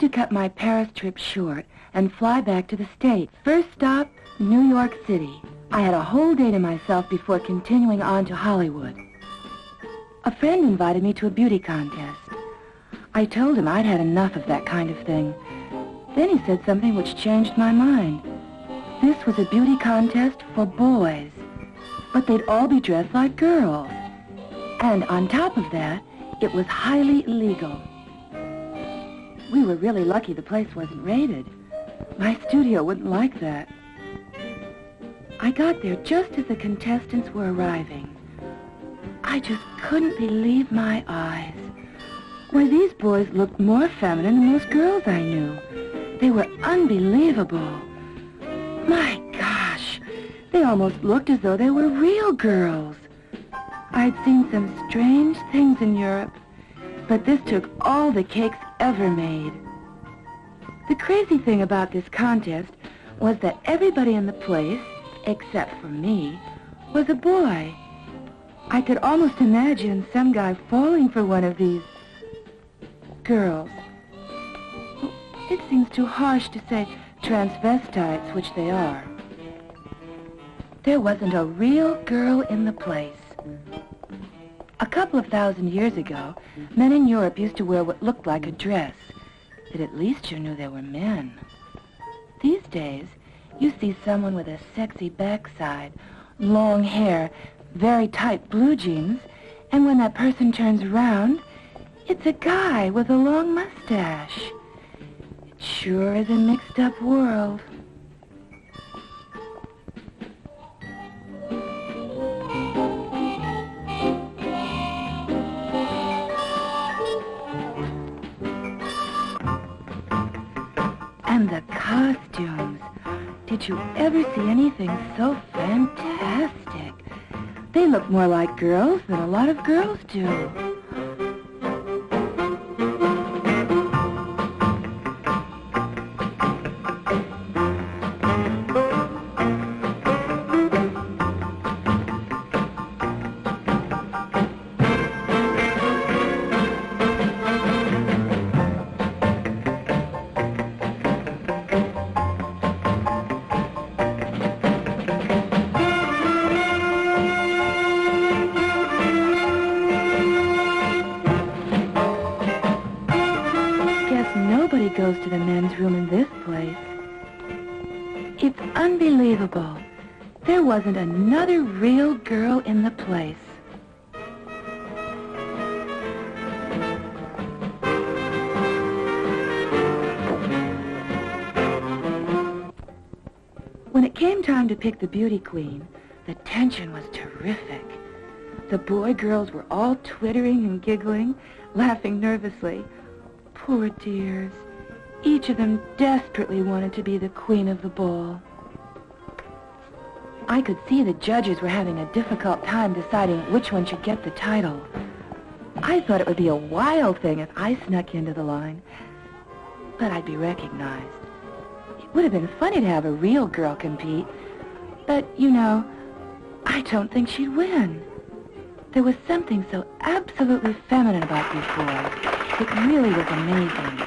to cut my Paris trip short and fly back to the States. First stop, New York City. I had a whole day to myself before continuing on to Hollywood. A friend invited me to a beauty contest. I told him I'd had enough of that kind of thing. Then he said something which changed my mind. This was a beauty contest for boys, but they'd all be dressed like girls. And on top of that, it was highly illegal. We were really lucky the place wasn't raided. My studio wouldn't like that. I got there just as the contestants were arriving. I just couldn't believe my eyes. Why, these boys looked more feminine than most girls I knew. They were unbelievable. My gosh, they almost looked as though they were real girls. I'd seen some strange things in Europe, but this took all the cakes ever made. The crazy thing about this contest was that everybody in the place, except for me, was a boy. I could almost imagine some guy falling for one of these girls. It seems too harsh to say transvestites, which they are. There wasn't a real girl in the place. A couple of thousand years ago, men in Europe used to wear what looked like a dress. But at least you knew they were men. These days, you see someone with a sexy backside, long hair, very tight blue jeans, and when that person turns around, it's a guy with a long mustache. It sure is a mixed-up world. And the costumes. Did you ever see anything so fantastic? They look more like girls than a lot of girls do. Nobody goes to the men's room in this place. It's unbelievable. There wasn't another real girl in the place. When it came time to pick the beauty queen, the tension was terrific. The boy girls were all twittering and giggling, laughing nervously. Poor dears. Each of them desperately wanted to be the queen of the ball. I could see the judges were having a difficult time deciding which one should get the title. I thought it would be a wild thing if I snuck into the line, but I'd be recognized. It would have been funny to have a real girl compete, but, you know, I don't think she'd win. There was something so absolutely feminine about these boys. It really was amazing.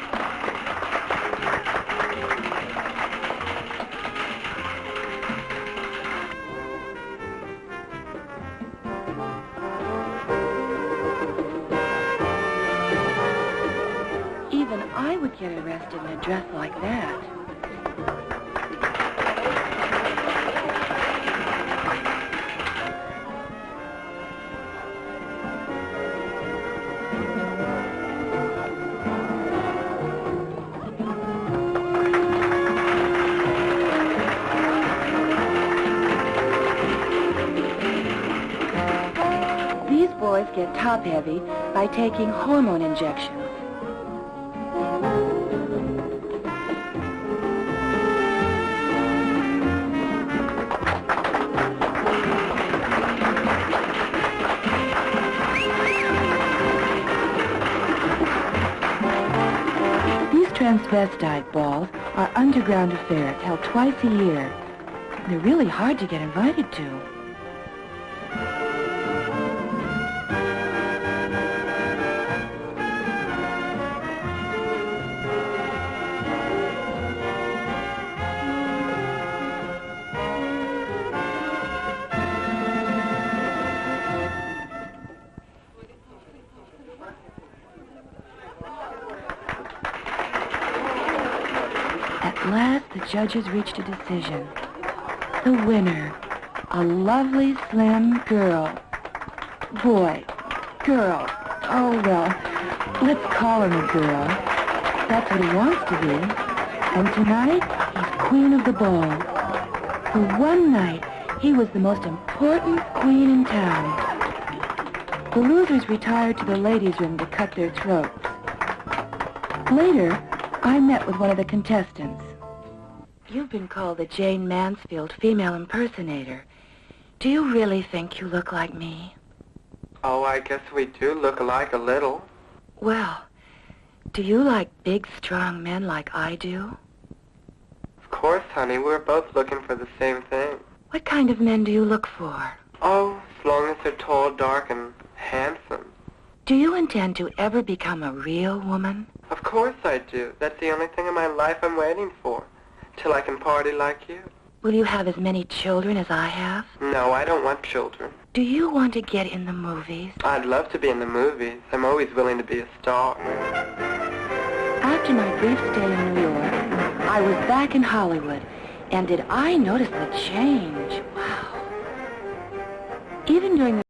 Even I would get arrested in a dress like that. These boys get top-heavy by taking hormone injections. These transvestite balls are underground affairs held twice a year. They're really hard to get invited to. At last, the judges reached a decision. The winner, a lovely, slim girl. Boy, girl. Oh, well, let's call him a girl. That's what he wants to be. And tonight, he's queen of the ball. For one night, he was the most important queen in town. The losers retired to the ladies' room to cut their throats. Later, I met with one of the contestants. You've been called the Jayne Mansfield female impersonator. Do you really think you look like me? Oh, I guess we do look alike a little. Well, do you like big, strong men like I do? Of course, honey, we're both looking for the same thing. What kind of men do you look for? Oh, as long as they're tall, dark, and handsome. Do you intend to ever become a real woman? Of course I do. That's the only thing in my life I'm waiting for. Till I can party like you. Will you have as many children as I have? No, I don't want children. Do you want to get in the movies? I'd love to be in the movies. I'm always willing to be a star. After my brief stay in New York, I was back in Hollywood. And did I notice the change? Wow. Even during the